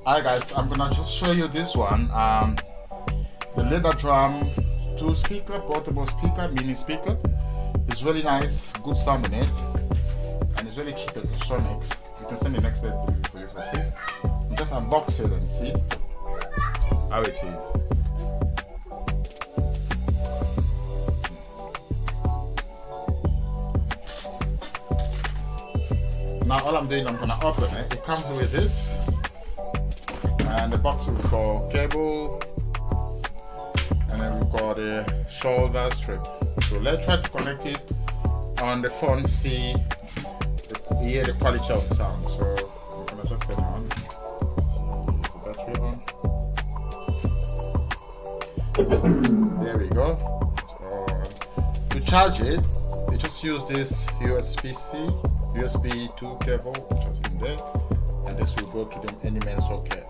Hi guys, I'm gonna just show you this one. The leather drum 2-speaker, portable speaker, mini speaker. It's really nice, good sound in it, and it's really cheap at Stronics. You can send the next step for you to see. Just unbox it and see how it is. Now all I'm doing, I'm gonna open it. It comes with this, and the box will got cable, and then we've got a shoulder strip. So let's try to connect it on the phone, hear the quality of the sound. So I'm gonna just turn it on. See, is the battery on? There we go. So to charge it, you just use this USB 2 cable, which is in there, and this will go to the any main socket.